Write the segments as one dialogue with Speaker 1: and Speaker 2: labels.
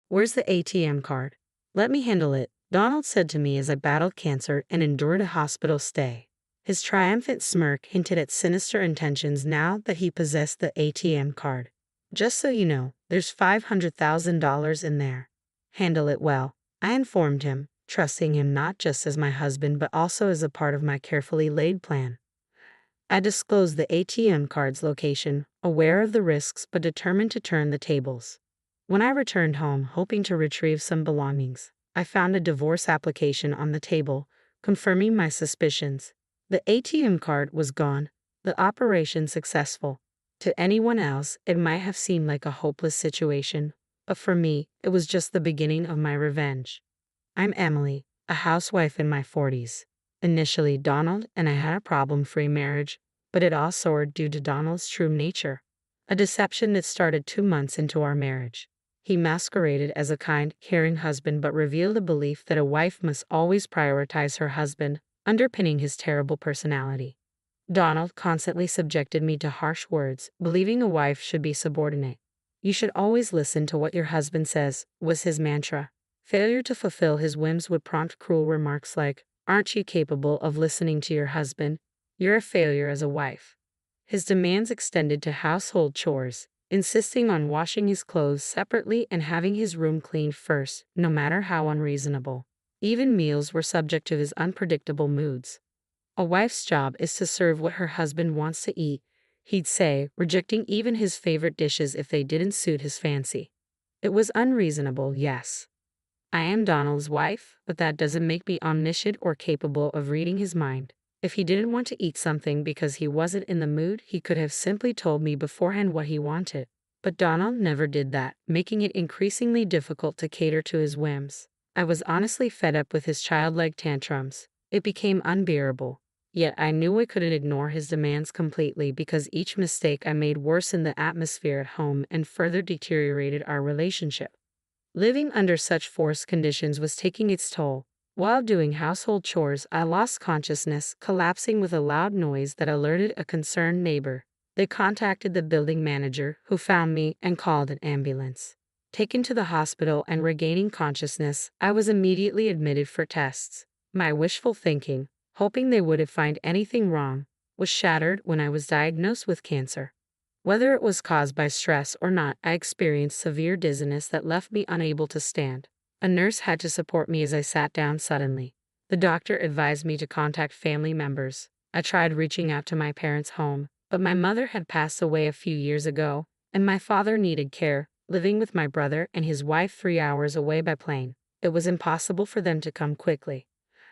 Speaker 1: Where's the ATM card? Let me handle it, Donald said to me as I battled cancer and endured a hospital stay. His triumphant smirk hinted at sinister intentions now that he possessed the ATM card. Just so you know, there's $500,000 in there. Handle it well, I informed him, trusting him not just as my husband but also as a part of my carefully laid plan. I disclosed the ATM card's location, aware of the risks but determined to turn the tables. When I returned home hoping to retrieve some belongings, I found a divorce application on the table, confirming my suspicions. The ATM card was gone, the operation successful. To anyone else, it might have seemed like a hopeless situation, but for me, it was just the beginning of my revenge. I'm Emily, a housewife in my 40s. Initially, Donald and I had a problem-free marriage, but it all soared due to Donald's true nature. A deception that started 2 months into our marriage. He masqueraded as a kind, caring husband but revealed a belief that a wife must always prioritize her husband, underpinning his terrible personality. Donald constantly subjected me to harsh words, believing a wife should be subordinate. You should always listen to what your husband says, was his mantra. Failure to fulfill his whims would prompt cruel remarks like, "Aren't you capable of listening to your husband? You're a failure as a wife." His demands extended to household chores, insisting on washing his clothes separately and having his room cleaned first, no matter how unreasonable. Even meals were subject to his unpredictable moods. A wife's job is to serve what her husband wants to eat, he'd say, rejecting even his favorite dishes if they didn't suit his fancy. It was unreasonable, yes. I am Donald's wife, but that doesn't make me omniscient or capable of reading his mind. If he didn't want to eat something because he wasn't in the mood, he could have simply told me beforehand what he wanted. But Donald never did that, making it increasingly difficult to cater to his whims. I was honestly fed up with his childlike tantrums. It became unbearable. Yet I knew I couldn't ignore his demands completely because each mistake I made worsened the atmosphere at home and further deteriorated our relationship. Living under such forced conditions was taking its toll. While doing household chores, I lost consciousness, collapsing with a loud noise that alerted a concerned neighbor. They contacted the building manager, who found me and called an ambulance. Taken to the hospital and regaining consciousness, I was immediately admitted for tests. My wishful thinking, hoping they wouldn't find anything wrong, was shattered when I was diagnosed with cancer. Whether it was caused by stress or not, I experienced severe dizziness that left me unable to stand. A nurse had to support me as I sat down suddenly. The doctor advised me to contact family members. I tried reaching out to my parents' home, but my mother had passed away a few years ago, and my father needed care, living with my brother and his wife 3 hours away by plane. It was impossible for them to come quickly.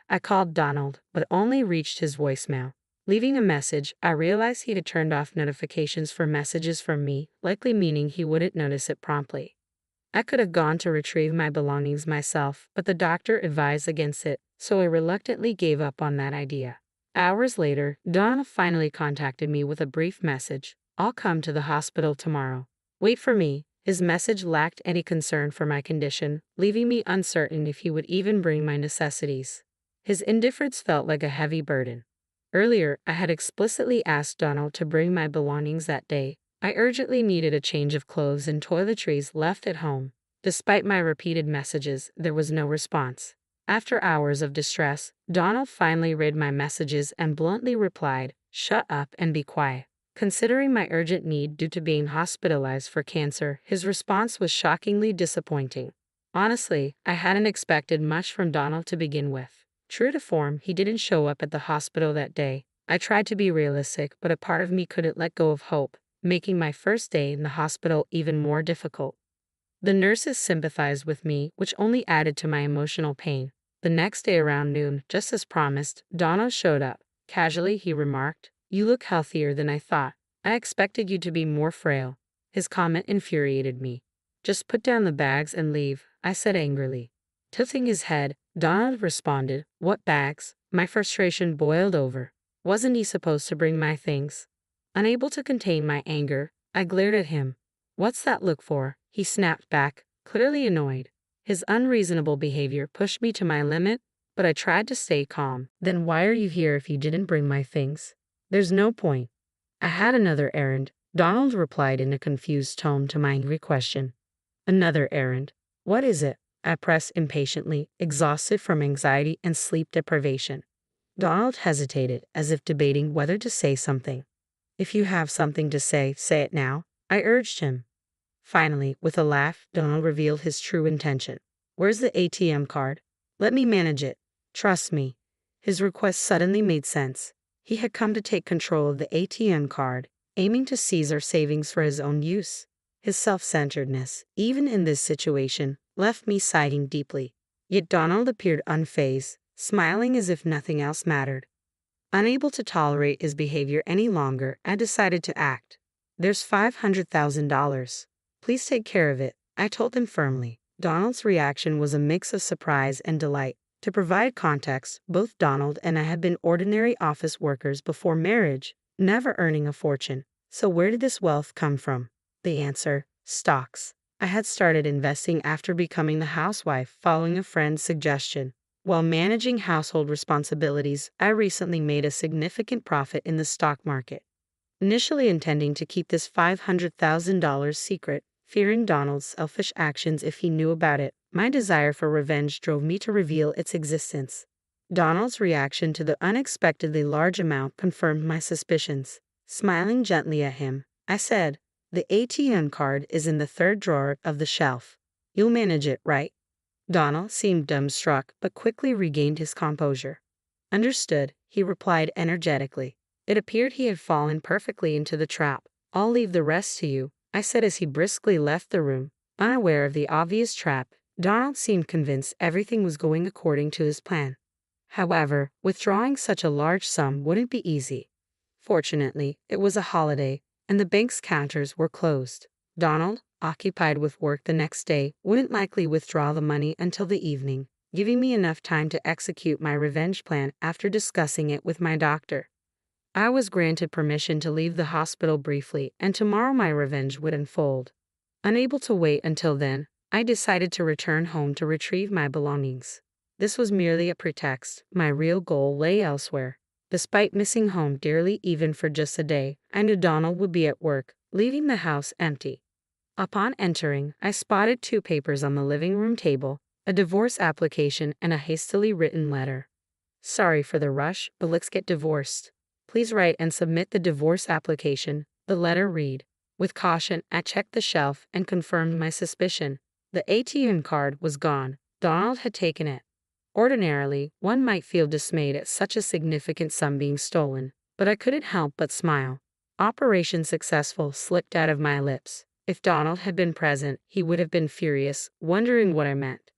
Speaker 1: I called Donald, but only reached his voicemail. Leaving a message, I realized he had turned off notifications for messages from me, likely meaning he wouldn't notice it promptly. I could have gone to retrieve my belongings myself, but the doctor advised against it, so I reluctantly gave up on that idea. Hours later, Donald finally contacted me with a brief message. "I'll come to the hospital tomorrow. Wait for me." His message lacked any concern for my condition, leaving me uncertain if he would even bring my necessities. His indifference felt like a heavy burden. Earlier, I had explicitly asked Donald to bring my belongings that day. I urgently needed a change of clothes and toiletries left at home. Despite my repeated messages, there was no response. After hours of distress, Donald finally read my messages and bluntly replied, "Shut up and be quiet." Considering my urgent need due to being hospitalized for cancer, his response was shockingly disappointing. Honestly, I hadn't expected much from Donald to begin with. True to form, he didn't show up at the hospital that day. I tried to be realistic, but a part of me couldn't let go of hope, making my first day in the hospital even more difficult. The nurses sympathized with me, which only added to my emotional pain. The next day around noon, just as promised, Donald showed up. Casually, he remarked, "You look healthier than I thought. I expected you to be more frail." His comment infuriated me. "Just put down the bags and leave," I said angrily. Tilting his head, Donald responded, "What bags?" My frustration boiled over. Wasn't he supposed to bring my things? Unable to contain my anger, I glared at him. "What's that look for?" he snapped back, clearly annoyed. His unreasonable behavior pushed me to my limit, but I tried to stay calm. "Then why are you here if you didn't bring my things?" "There's no point." "I had another errand," Donald replied in a confused tone to my angry question. "Another errand? What is it? I pressed impatiently, exhausted from anxiety and sleep deprivation. Donald hesitated, as if debating whether to say something. If you have something to say it now, I urged him. Finally, with a laugh, Donald revealed his true intention. Where's the ATM card? Let me manage it. Trust me. His request suddenly made sense. He had come to take control of the ATM card, aiming to seize our savings for his own use. His self-centeredness, even in this situation, left me sighing deeply. Yet Donald appeared unfazed, smiling as if nothing else mattered. Unable to tolerate his behavior any longer, I decided to act. There's $500,000. Please take care of it, I told him firmly. Donald's reaction was a mix of surprise and delight. To provide context, both Donald and I had been ordinary office workers before marriage, never earning a fortune. So where did this wealth come from? The answer: stocks. I had started investing after becoming the housewife, following a friend's suggestion. While managing household responsibilities, I recently made a significant profit in the stock market. Initially intending to keep this $500,000 secret, fearing Donald's selfish actions if he knew about it, my desire for revenge drove me to reveal its existence. Donald's reaction to the unexpectedly large amount confirmed my suspicions. Smiling gently at him, I said, "The ATM card is in the third drawer of the shelf. You'll manage it, right?" Donald seemed dumbstruck but quickly regained his composure. "Understood," he replied energetically. It appeared he had fallen perfectly into the trap. "I'll leave the rest to you," I said as he briskly left the room. Unaware of the obvious trap, Donald seemed convinced everything was going according to his plan. However, withdrawing such a large sum wouldn't be easy. Fortunately, it was a holiday, and the bank's counters were closed. Donald, occupied with work the next day, wouldn't likely withdraw the money until the evening, giving me enough time to execute my revenge plan after discussing it with my doctor. I was granted permission to leave the hospital briefly, and tomorrow my revenge would unfold. Unable to wait until then, I decided to return home to retrieve my belongings. This was merely a pretext. My real goal lay elsewhere. Despite missing home dearly even for just a day, I knew Donald would be at work, leaving the house empty. Upon entering, I spotted two papers on the living room table, a divorce application and a hastily written letter. "Sorry for the rush, but let's get divorced. Please write and submit the divorce application," the letter read. With caution, I checked the shelf and confirmed my suspicion. The ATM card was gone. Donald had taken it. Ordinarily, one might feel dismayed at such a significant sum being stolen, but I couldn't help but smile. "Operation successful" slipped out of my lips. If Donald had been present, he would have been furious, wondering what I meant.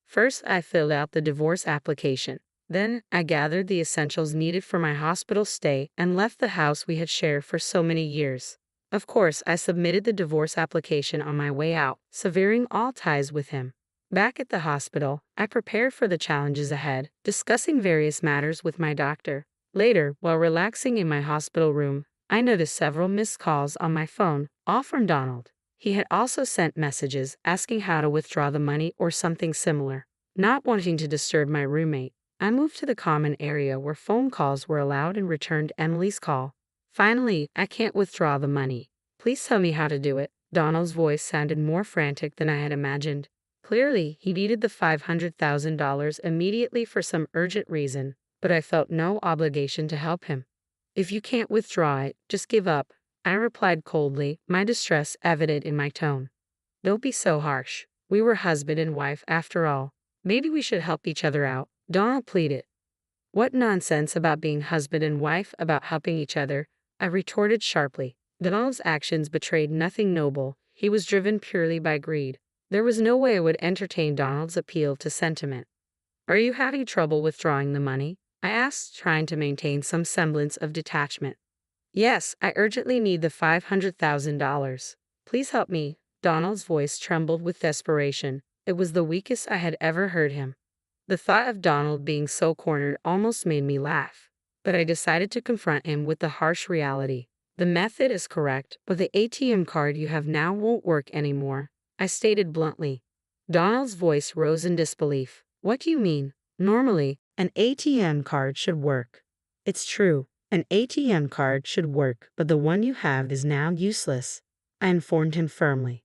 Speaker 1: First, I filled out the divorce application. Then, I gathered the essentials needed for my hospital stay and left the house we had shared for so many years. Of course, I submitted the divorce application on my way out, severing all ties with him. Back at the hospital, I prepared for the challenges ahead, discussing various matters with my doctor. Later, while relaxing in my hospital room, I noticed several missed calls on my phone, all from Donald. He had also sent messages asking how to withdraw the money or something similar. Not wanting to disturb my roommate, I moved to the common area where phone calls were allowed and returned Emily's call. "Finally, I can't withdraw the money. Please tell me how to do it." Donald's voice sounded more frantic than I had imagined. Clearly, he needed the $500,000 immediately for some urgent reason, but I felt no obligation to help him. "If you can't withdraw it, just give up," I replied coldly, my distress evident in my tone. "Don't be so harsh. We were husband and wife after all. Maybe we should help each other out," Donald pleaded. "What nonsense about being husband and wife about helping each other," I retorted sharply. Donald's actions betrayed nothing noble. He was driven purely by greed. There was no way I would entertain Donald's appeal to sentiment. "Are you having trouble withdrawing the money?" I asked, trying to maintain some semblance of detachment. "Yes, I urgently need the $500,000. Please help me." Donald's voice trembled with desperation. It was the weakest I had ever heard him. The thought of Donald being so cornered almost made me laugh, but I decided to confront him with the harsh reality. "The method is correct, but the ATM card you have now won't work anymore," I stated bluntly. Donald's voice rose in disbelief. "What do you mean? Normally, an ATM card should work." "It's true. An ATM card should work, but the one you have is now useless," I informed him firmly.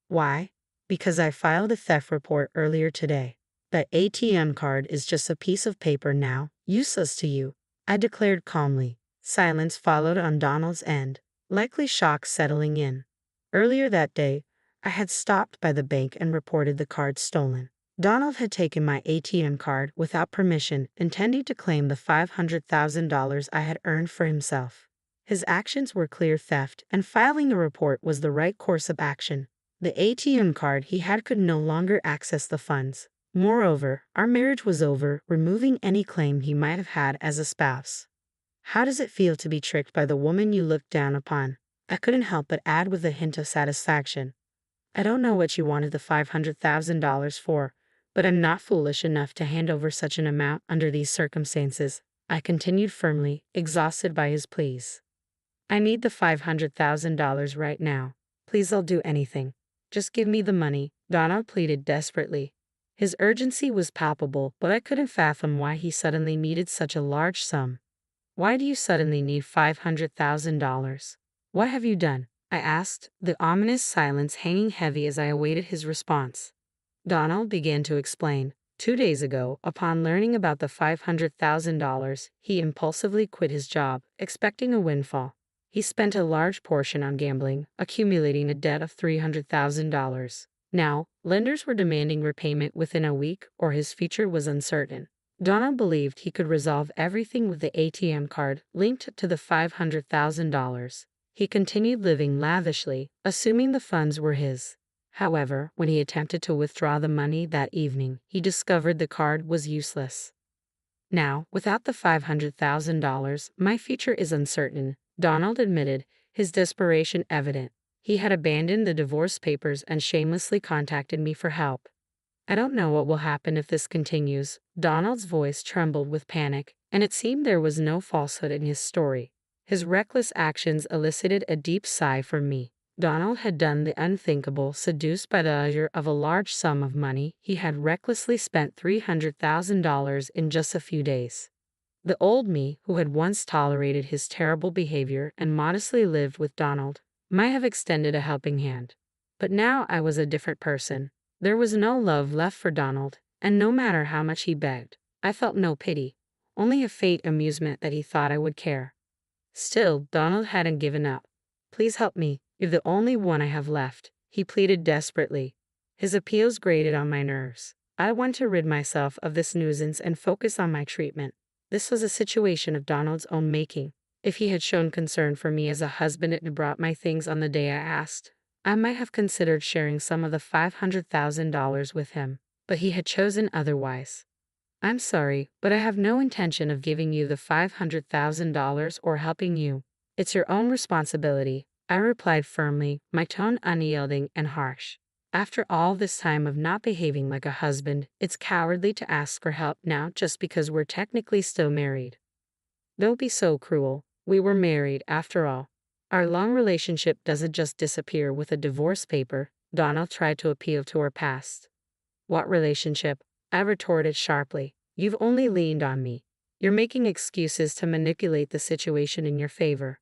Speaker 1: "Why?" Because I filed a theft report earlier today. That ATM card is just a piece of paper now, useless to you, I declared calmly. Silence followed on Donald's end, likely shock settling in. Earlier that day, I had stopped by the bank and reported the card stolen. Donald had taken my ATM card without permission, intending to claim the $500,000 I had earned for himself. His actions were clear theft, and filing a report was the right course of action. The ATM card he had could no longer access the funds. Moreover, our marriage was over, removing any claim he might have had as a spouse. How does it feel to be tricked by the woman you looked down upon? I couldn't help but add with a hint of satisfaction. I don't know what you wanted the $500,000 for, but I'm not foolish enough to hand over such an amount under these circumstances, I continued firmly, exhausted by his pleas. I need the $500,000 right now. Please, I'll do anything. Just give me the money, Donald pleaded desperately. His urgency was palpable, but I couldn't fathom why he suddenly needed such a large sum. Why do you suddenly need $500,000? What have you done? I asked, the ominous silence hanging heavy as I awaited his response. Donald began to explain. 2 days ago, upon learning about the $500,000, he impulsively quit his job, expecting a windfall. He spent a large portion on gambling, accumulating a debt of $300,000. Now, lenders were demanding repayment within a week, or his future was uncertain. Donald believed he could resolve everything with the ATM card linked to the $500,000. He continued living lavishly, assuming the funds were his. However, when he attempted to withdraw the money that evening, he discovered the card was useless. Now, without the $500,000, my future is uncertain, Donald admitted, his desperation evident. He had abandoned the divorce papers and shamelessly contacted me for help. I don't know what will happen if this continues. Donald's voice trembled with panic, and it seemed there was no falsehood in his story. His reckless actions elicited a deep sigh from me. Donald had done the unthinkable. Seduced by the allure of a large sum of money, he had recklessly spent $300,000 in just a few days. The old me, who had once tolerated his terrible behavior and modestly lived with Donald, might have extended a helping hand. But now I was a different person. There was no love left for Donald, and no matter how much he begged, I felt no pity, only a faint amusement that he thought I would care. Still, Donald hadn't given up. Please help me, you're the only one I have left, he pleaded desperately. His appeals grated on my nerves. I want to rid myself of this nuisance and focus on my treatment. This was a situation of Donald's own making. If he had shown concern for me as a husband and brought my things on the day I asked, I might have considered sharing some of the $500,000 with him, but he had chosen otherwise. I'm sorry, but I have no intention of giving you the $500,000 or helping you. It's your own responsibility, I replied firmly, my tone unyielding and harsh. After all this time of not behaving like a husband, it's cowardly to ask for help now just because we're technically still married. Don't be so cruel. We were married, after all. Our long relationship doesn't just disappear with a divorce paper. Donald tried to appeal to her past. What relationship? I retorted sharply. You've only leaned on me. You're making excuses to manipulate the situation in your favor.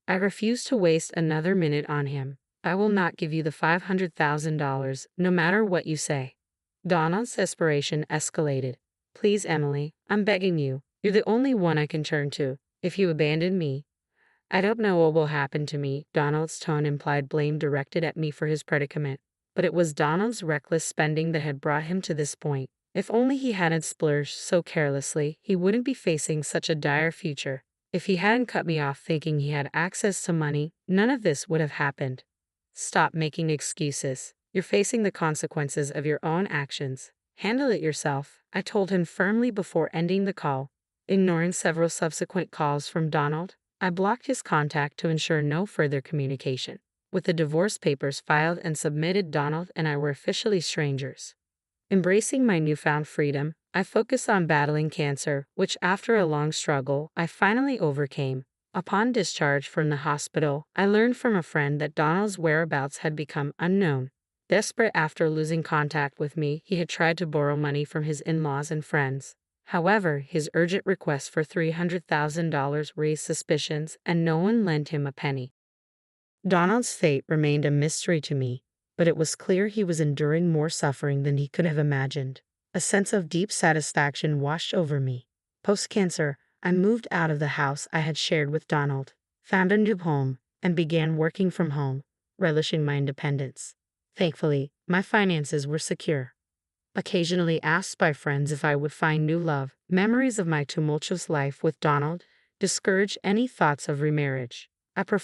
Speaker 1: I refused to waste another minute on him. I will not give you the $500,000, no matter what you say. Donald's desperation escalated. Please, Emily, I'm begging you. You're the only one I can turn to. If you abandon me, I don't know what will happen to me. Donald's tone implied blame directed at me for his predicament. But it was Donald's reckless spending that had brought him to this point. If only he hadn't splurged so carelessly, he wouldn't be facing such a dire future. If he hadn't cut me off thinking he had access to money, none of this would have happened. Stop making excuses. You're facing the consequences of your own actions. Handle it yourself, I told him firmly before ending the call. Ignoring several subsequent calls from Donald, I blocked his contact to ensure no further communication. With the divorce papers filed and submitted, Donald and I were officially strangers. Embracing my newfound freedom, I focused on battling cancer, which after a long struggle, I finally overcame. Upon discharge from the hospital, I learned from a friend that Donald's whereabouts had become unknown. Desperate after losing contact with me, he had tried to borrow money from his in-laws and friends. However, his urgent request for $300,000 raised suspicions, and no one lent him a penny. Donald's fate remained a mystery to me. but it was clear he was enduring more suffering than he could have imagined. A sense of deep satisfaction washed over me. Post-cancer, I moved out of the house I had shared with Donald, found a new home, and began working from home, relishing my independence. Thankfully, my finances were secure. Occasionally asked by friends if I would find new love, memories of my tumultuous life with Donald discouraged any thoughts of remarriage. I prefer